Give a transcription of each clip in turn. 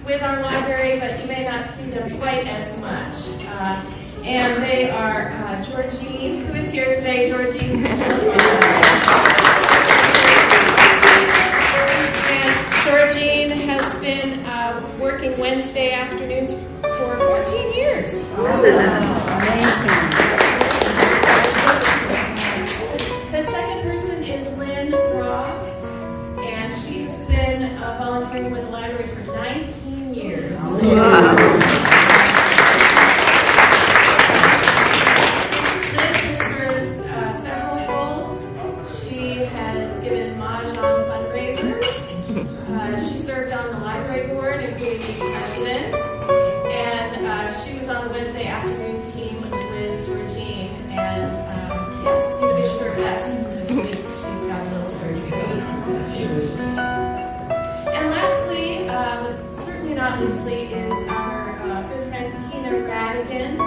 with our library, but you may not see them quite as much. And they are Georgine, who is here today. Georgine. And Georgine has been working Wednesday afternoons for 14 years. Amazing. The second person is Lynn Ross, and she's been volunteering with the library for 19 years. Wow. Lynn has served several roles. She has given Mahjong fundraisers. She served on the library board, including president, and she was on the Wednesday afternoon team with Georgine. And yes, we wish her best this week. She's got a little surgery going on. And lastly, certainly not leastly, is our good friend Tina Radigan.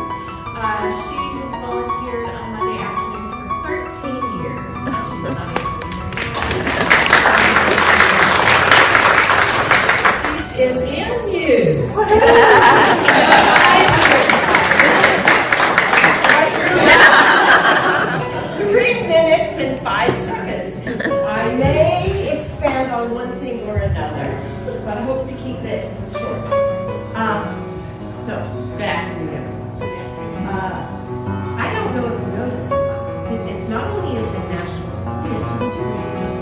She has volunteered on Monday afternoons for 13 years. She's not able to is Ann Hughes. 3 minutes and 5 seconds. I may expand on one thing or another, but I hope to keep it short. So, good afternoon. I don't know if you know this or not. It not only is it National History Day, just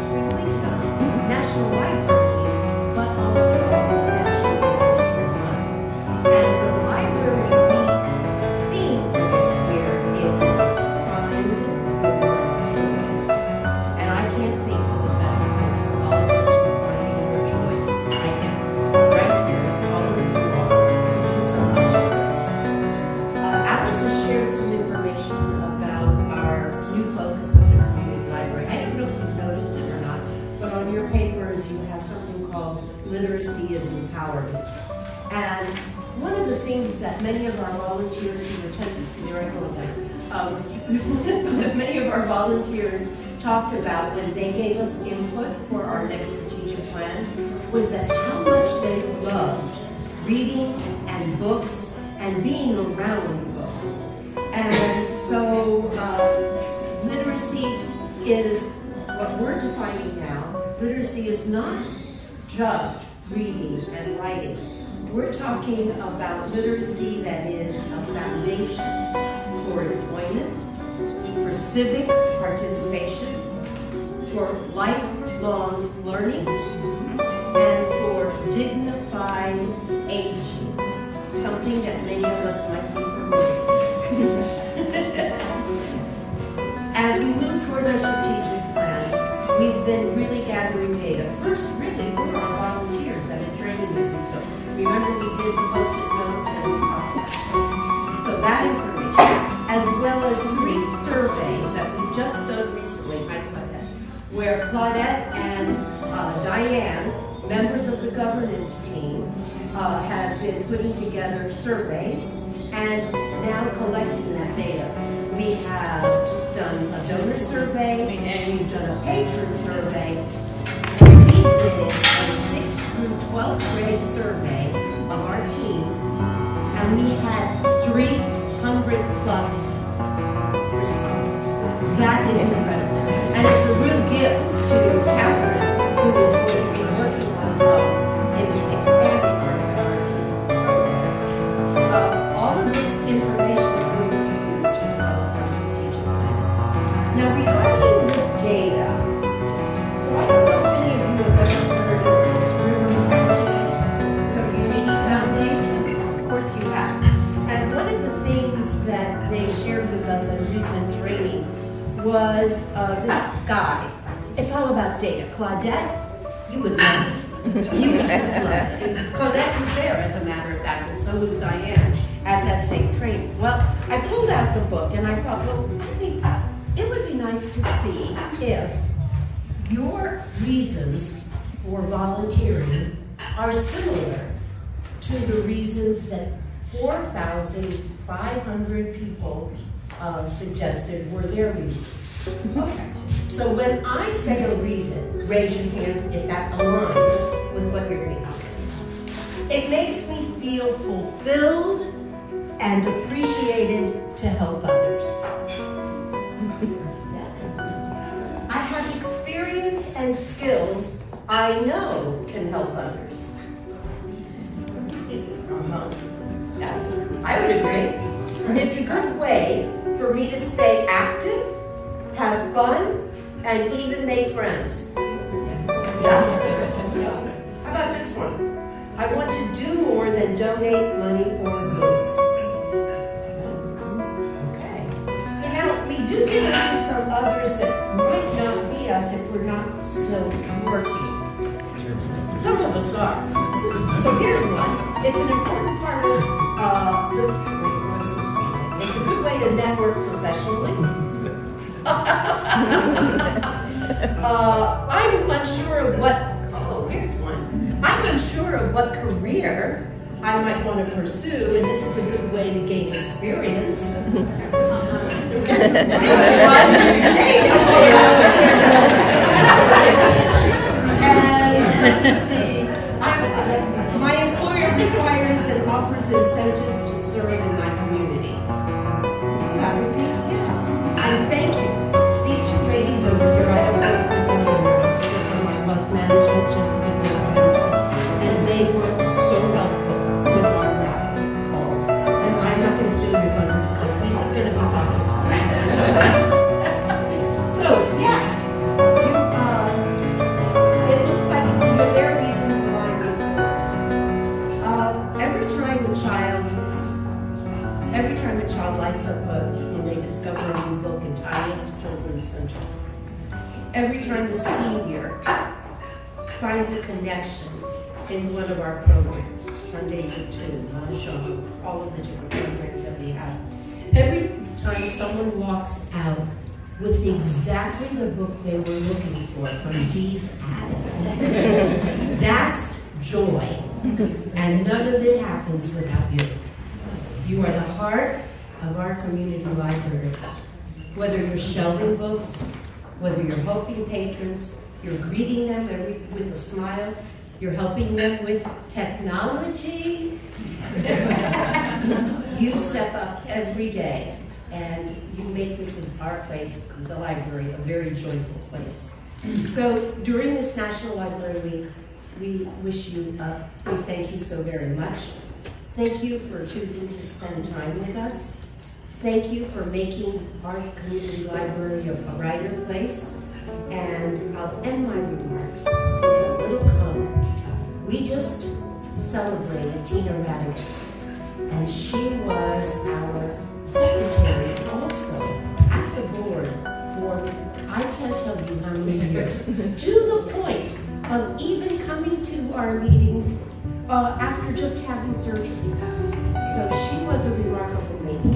National Library, but also National Volunteer Month. And the Library Week theme for this year is Find Your Joy. And I can't think of a better place for all of us to be finding your joy right now, right here, all over you all. Thank you so much for this. Alice has shared some information about our new focus of the community library. I don't know if you've noticed it or not, but on your papers you have something called Literacy is Empowerment. And one of the things that many of our volunteers who attend the scenario event, that many of our volunteers talked about when they gave us input for our next strategic plan was that how much they loved reading and books and being around books. And so literacy is what we're defining now. Literacy is not just reading and writing. We're talking about literacy that is a foundation for employment, for civic participation, for lifelong learning, and for dignified aging. Something that many of us might be familiar with. As we move towards our strategic plan, we've been really gathering data. First, really, we're our volunteers at a training that we took. Remember, we did the post-it notes and so that information, as well as 3 surveys that we've just done recently, where Claudette and Diane, members of the governance team, have been putting together surveys and now collecting that data. We have done a donor survey and we've done a patron survey. We did a 6th through 12th grade survey of our teens, and we had 300 plus responses. That is incredible. And it's a real gift to Catherine, who is going to be working on in expanding our team programs. All of this information is going to be used to develop our strategic plan. Now, regarding the data, so I don't know if any of you have ever heard of this River Counties Community Foundation. Of course you have. And one of the things that they shared with us at a recent training was this guide. It's all about data. Claudette, you would love it. You would just love it. Claudette was there, as a matter of fact, and so was Diane at that same training. Well, I pulled out the book and I thought, well, I think it would be nice to see if your reasons for volunteering are similar to the reasons that 4,500 people suggested were their reasons. Okay. So when I say a reason, raise your hand if that aligns with what you're thinking. It makes me feel fulfilled and appreciated to help others. I have experience and skills I know can help others. Yeah, I would agree. It's a good way for me to stay active, have fun, and even make friends. Yeah. How about this one? I want to do more than donate money or goods. Okay. So now we do get into some others that might not be us if we're not still working. Some of us are. So here's one. It's an important part of it's a good way to network professionally. I'm unsure of what, here's one. I'm unsure of what career I might want to pursue, and this is a good way to gain experience. And let's see, my employer requires and offers incentives to serve in my community. That would be yes. And thank you. These two ladies over here, I don't know if they're from my wealth management, Jessica and they were so helpful with our raffle calls. And I'm not going to steal your thunder because Lisa's going to be talking to me. So yes, it looks like there are reasons why these works. Every time a child lights up when they discover a new book in Tiniest Children's Center. Every time a senior finds a connection in one of our programs, Sundays at 2, Mahjong, all of the different programs that we have. Every time someone walks out with exactly the book they were looking for from Dee's Attic, that's joy. And none of it happens without you. You are the heart of our community library. Whether you're shelving books, whether you're helping patrons, you're greeting them with a smile, you're helping them with technology. You step up every day and you make this our place, the library, a very joyful place. So during this National Library Week, we wish you, we thank you so very much. Thank you for choosing to spend time with us. Thank you for making our community library a brighter place. And I'll end my remarks with a little comment. We just celebrated Tina Radigan, and she was our secretary also at the board for I can't tell you how many years, to the point of even coming to our meetings after just having surgery. So she was a remarkable lady.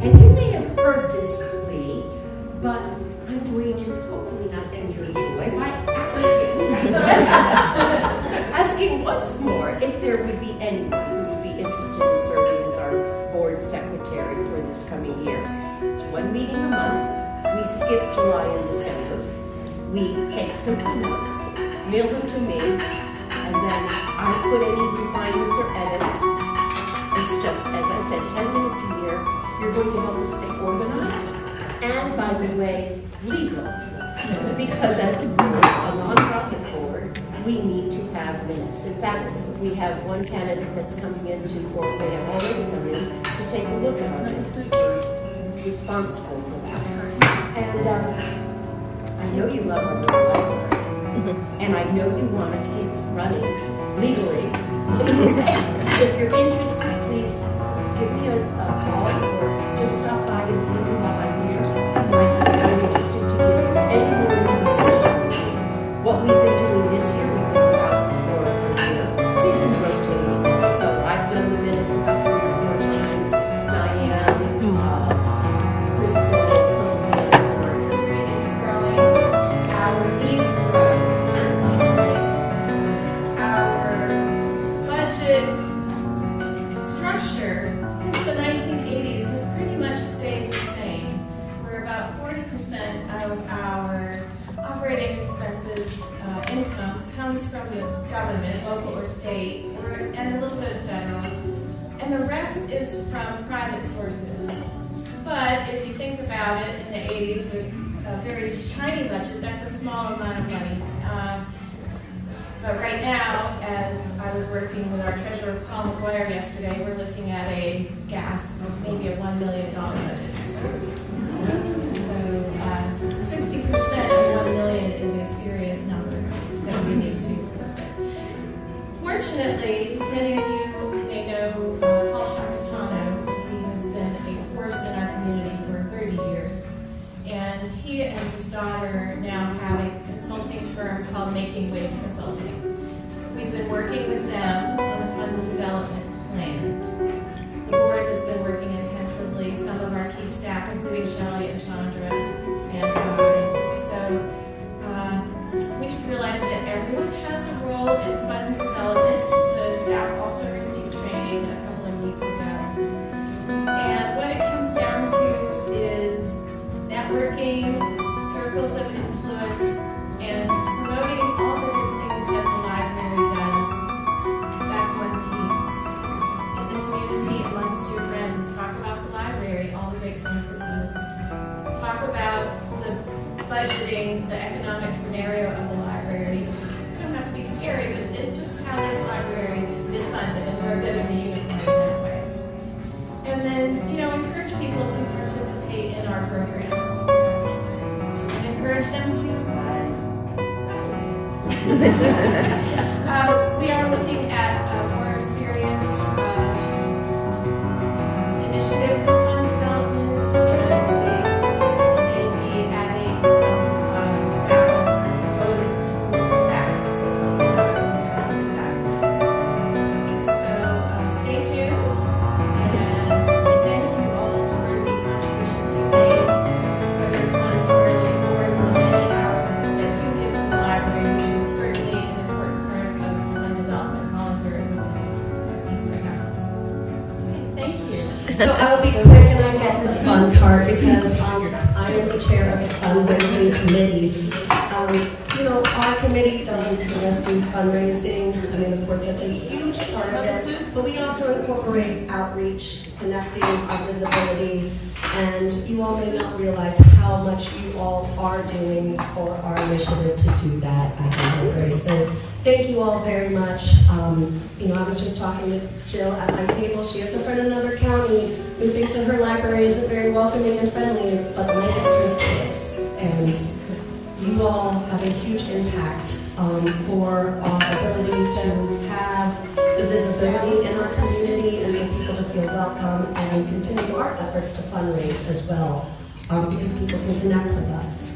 And you may have heard this plea, but I'm going to hopefully not end your joy by asking once more if there would be anyone who would be interested in serving as our board secretary for this coming year. It's one meeting a month. We skip July and December. We take simple notes, mail them to me, and then I put any refinements or edits. It's just, as I said, 10 minutes a year. You're going to help us stay organized. And by the way, legal. Because as a board, a nonprofit board, we need to have minutes. In fact, we have one candidate that's coming in to, or they have already come in, to take a look at our minutes. We're responsible for that. And I know you love our little library. And I know you want to keep us running legally. If you're interested, please give me a call or just stop by and see me while I'm here. I'm interested to give you any more information. What we've been doing this year, we've been around for a year. We've been rotating. So I've done the minutes about 3 or 4 times. Diane, Crystal, some of the others are It's growing. Our needs grow. Our budget structure since the 1980s has pretty much stayed the same. We're about 40% of our operating expenses income comes from the government, local or state, and a little bit rest is from private sources. But if you think about it, in the 80s with a very tiny budget, that's a small amount of money. But right now, as I was working with our treasurer, Paul McGuire, yesterday, we're looking at a gasp of maybe a $1 million budget next year. So 60% of $1 million is a serious number that we need to work with. Fortunately, many of you may know Paul Shakatano. He has been a force in our community for 30 years. And he and his daughter now have a consulting firm called Making Waves Consulting. We've been working with them on a fund development plan. The board has been working intensively, some of our key staff, including Shelley and Chandra and Robin. So we've realized that everyone has a role in fund development. The staff also received training a couple of weeks ago. And what it comes down to is networking, circles of influence, and promoting all the good things that the library does. That's one piece. In the community, amongst your friends, talk about the library, all the great things it does. Talk about the budgeting, the economic scenario of the library. It doesn't have to be scary, but it's just how this library is funded, and we're a bit of a unicorn in that way. And then, encourage people to participate in our programs. Encourage them to buy raffles. We are looking at a more serious initiative for fund development, and we may be adding some staff devoted to that. So stay tuned, and we thank you all for the contributions you made, whether it's monetarily or many hours that you give to the library, which is certainly an important part of fund development. Volunteerism is a piece that happens. Okay, thank you. So I'll be quick and I'll get the fun part because I am the chair of the fundraising committee. Our committee doesn't just do fundraising. I mean, of course, that's a huge part of it. But we also incorporate outreach, connecting, our visibility. And you all may not realize how much you all are doing for our initiative to do that at the library. So thank you all very much. I was just talking with Jill at my table. She has a friend in another county who thinks that her library isn't very welcoming and friendly, but Lancaster's is. And you all have a huge impact for our ability to have the visibility in our community and for people to feel welcome and continue our efforts to fundraise as well because people can connect with us.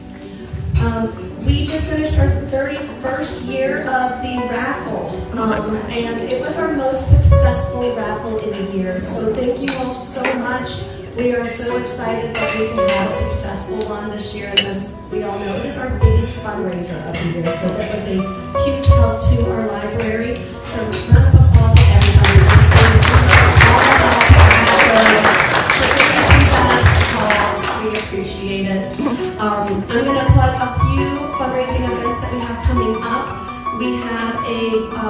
We just finished our 31st year of the raffle, and it was our most successful raffle in a year. So thank you all so much. We are so excited that we can have a successful one this year, and as we all know, it is our biggest fundraiser of the year. So that was a huge help to our library. So round of applause to everybody. We appreciate it. I'm going to plug a few fundraising events that we have coming up. We have a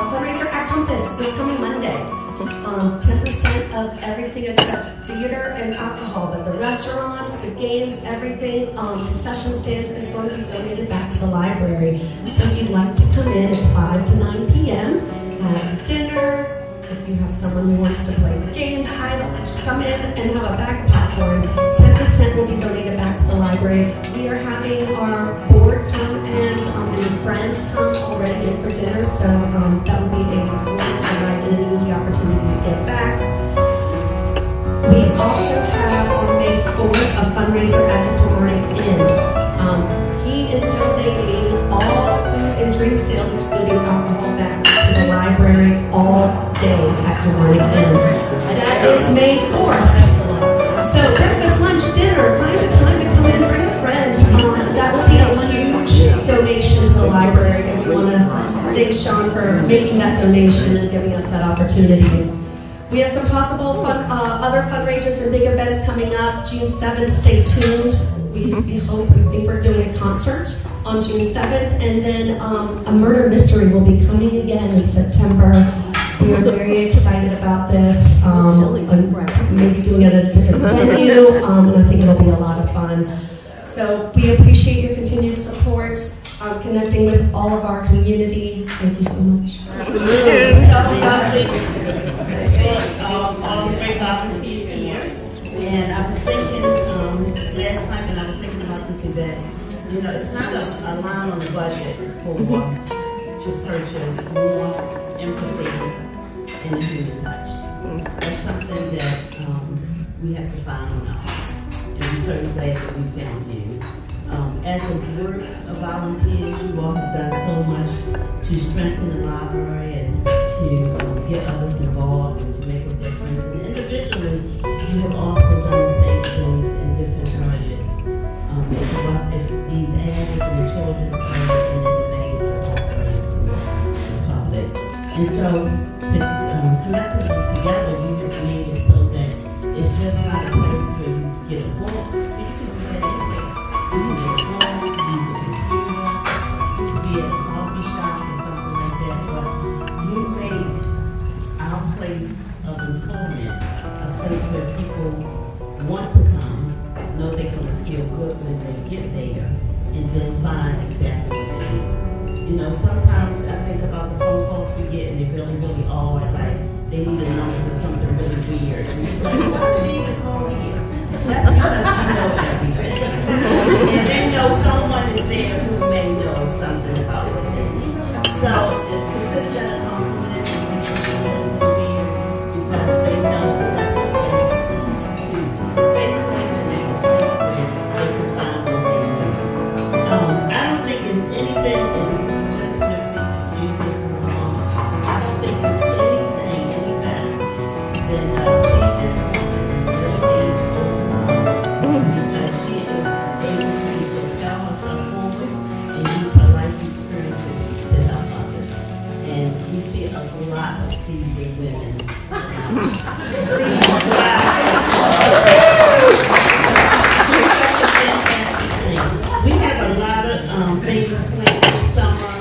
fundraiser at Compass this coming Monday. 10% of everything except theater and alcohol, but the restaurants, the games, everything, concession stands is going to be donated back to the library. So if you'd like to come in, it's 5 to 9 p.m. Have dinner. If you have someone who wants to play the games, just come in and have a bag of popcorn. 10% will be donated back to the library. We are having our board come and friends come already in for dinner, so that will be a wonderful night and an easy opportunity to get back. We also have on May 4th a fundraiser at the Kilmarnock Inn. He is donating all food and drink sales, excluding alcohol, back to the library all day at Kilmarnock Inn. That is May 4th. So breakfast, lunch, dinner, find a time to come in, bring a friend. That will be a huge donation to the library, and we want to thank Sean for making that donation and giving us that opportunity. We have some possible other fundraisers and big events coming up. June 7th, stay tuned. We think we're doing a concert on June 7th, and then a murder mystery will be coming again in September. We are very excited about this. looking at a different venue, and I think it'll be a lot of fun. So we appreciate your continued support, connecting with all of our community. Thank you so much. All the great volunteers here. And I was thinking last night when I was thinking about this event, you know, it's not a line on the budget to purchase more empathy and a human touch. That's something that we have to find on our own. And we're certainly glad that we found you. As a group of volunteers, you all have done so much to strengthen the library and to get others involved and to make a difference. And individually, you have also done the same things in different areas. If these added and the children's area and then the main public. And so, collectively together, you have made it so that it's just not a place where you get a book. You can do that anywhere. You can get a book, use a computer, be at a coffee shop or something like that. But you make our place of employment a place where people want to come, know they're going to feel good when they get there, and then find exactly what they need. You know, sometimes I think about the phone calls we get, and they're really, really odd, like they need a number for something really weird. And you're like, why did they even call here? That's because we know everything. And they know someone is there who may know something about what they need. So, consider that a compliment and something for me because they know that that's the place to. It's the same place and it's the place where they can find what they need. I don't think it's anything in Church music. I don't think it's anything any better than Susan because she is able to propel herself forward and use her life experiences to help others. And we see a lot of seasoned women. We have a lot of things planned this summer.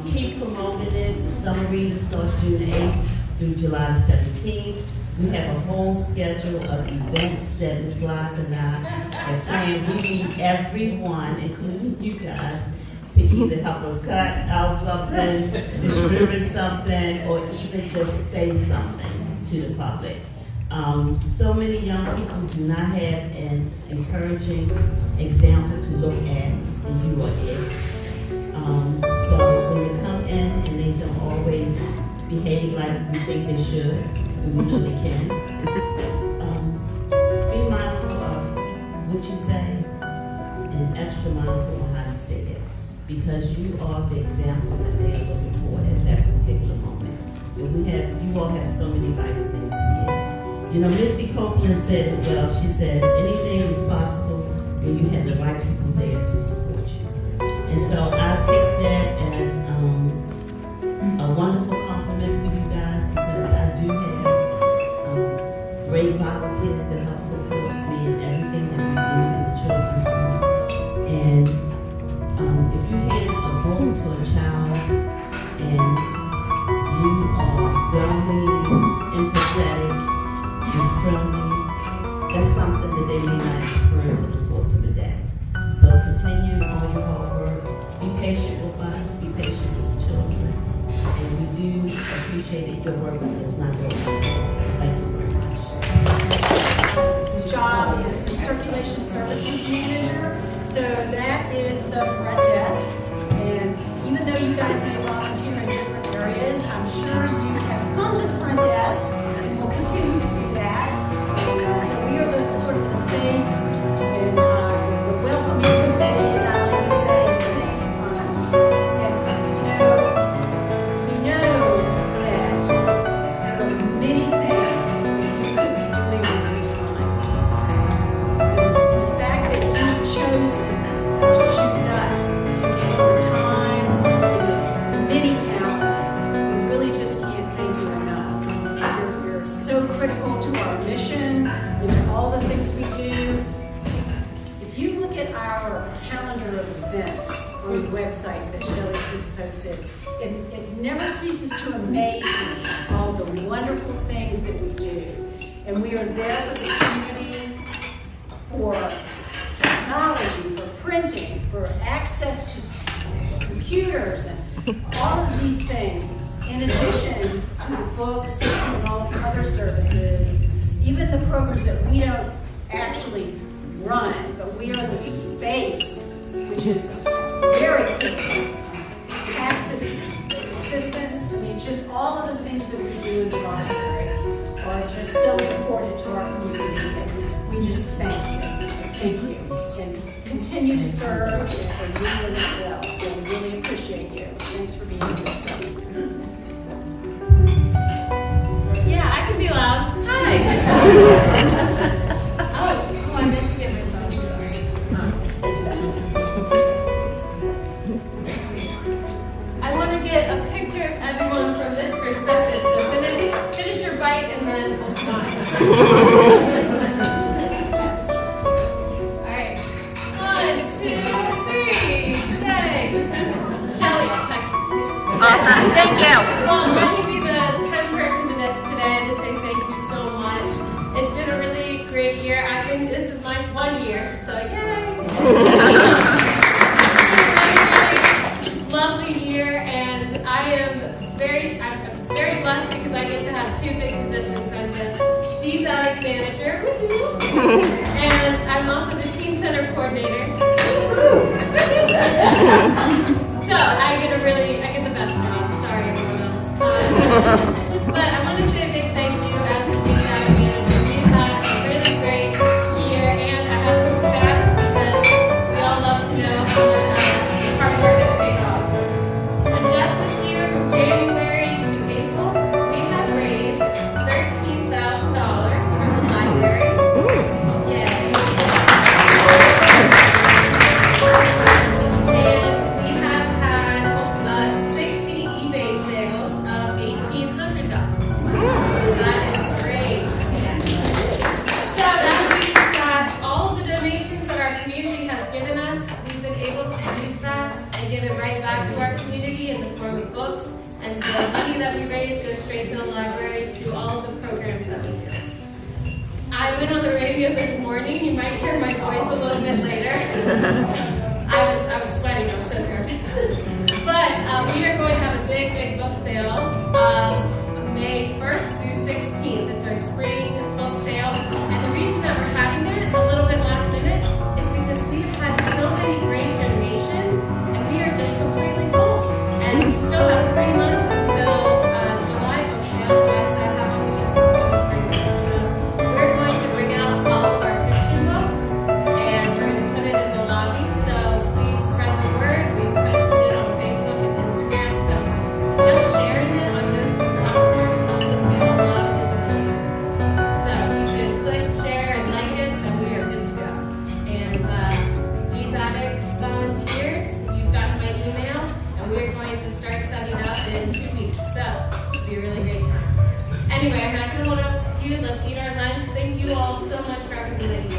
Keep promoting it. The summer reading starts June 8th through July 17th. We have a whole schedule of events that Ms. Liza and I have planned. We need everyone, including you guys, to either help us cut out something, distribute something, or even just say something to the public. So many young people do not have an encouraging example to look at, and you are it. So when they come in and they don't always behave like we think they should, and we know they can, be mindful of what you say and extra mindful of how you say it, because you are the example that they are looking for at that particular moment. And you all have so many vital things to give. You know, Misty Copeland said it well. She says, anything is possible when you have the right people there to support you. And so I take that as a wonderful compliment for you guys, because I do have great volunteers that help support me in everything that we do in the children's room. And if you hand a book to a child and you are well-meaning, empathetic, and friendly, that's something that they may not experience in the course of the day. So continue all your hard work. Be patient with us. Be patient with the children. And we do appreciate that your work is not your own. Thank you very much. His job is the Circulation Services Manager. So that is the front desk. And even though you guys may volunteer in different areas, I'm sure you have come to the front desk and will continue to do that. So we are the sort of the face and the welcoming committee, as I like to say, at the same time. And we know that there are many things you could be doing with your time. The fact that you've chosen to choose us to give your time and many talents, we really just can't thank you enough. You're so critical to our mission and to all the things we do. If you look at our calendar of events on the website that Shelley keeps posted, it never ceases to amaze me all the wonderful things that we do. And we are there for the community, for technology, for printing, for access to computers and all of these things, in addition to the books and all the other services, even the programs that we don't actually run, but we are the space, which is very critical. Tax assistance, I mean, just all of the things that we do in the library are just so important to our community, and we just thank you, and continue to serve and do it as well. So we really appreciate you. Thanks for being here. Yeah, I can be loud. Hi. Oh, I meant to get my phone. Sorry. I want to get a picture of everyone from this perspective. So finish your bite and then we'll smile. All right. 1, 2, 3. Today. Shelly, I texted you. Awesome. Thank you. Well, let me be the 10th person today to say thank you so much. It's been a really great year. I think this is my 1 year, so yay! Lovely year, and I'm very blessed because I get to have 2 big positions. I'm the DSAC manager, and I'm also the teen center coordinator. So I get the best job. Sorry, everyone else. But I want to say a big thank you as the DSAC manager. We've had a really great year, and I have some stats because we all love to know how much our hard work has paid off. So just this year, from January to April, we have raised $13,000 for the library. Yay. And we have had 60 eBay sales of $1,800. So that is great. So that means that all of the donations that our community has given us, we've been able to use that and give it right back to our community in the form of books. And the money that we raise goes straight to the library to all of the programs that we do. I went on the radio this morning. You might hear my voice a little bit later. I was sweating. I was so nervous. But we are going to have a big book sale May 1st through 16th. It's our spring book sale. And the reason that we're having it a little bit last minute is because we've had so many great donations, and we are just completely full. And we still have 3 months until July book sale, so I said, how about we just do a spring book? So we're going to bring out all of our fiction books, and we're going to put it in the lobby. So please spread the word. We've posted it on Facebook and Instagram. So just sharing it on those 2 platforms helps us get a lot of visibility. So you can click, share, and like it, then we are good to go. And GZADIC volunteers, you've got my email, and we're going to start setting up in 2 weeks. So it'll be a really great time. Anyway, I'm not going to hold up you. Let's eat our lunch. Thank you all so much for everything that you do.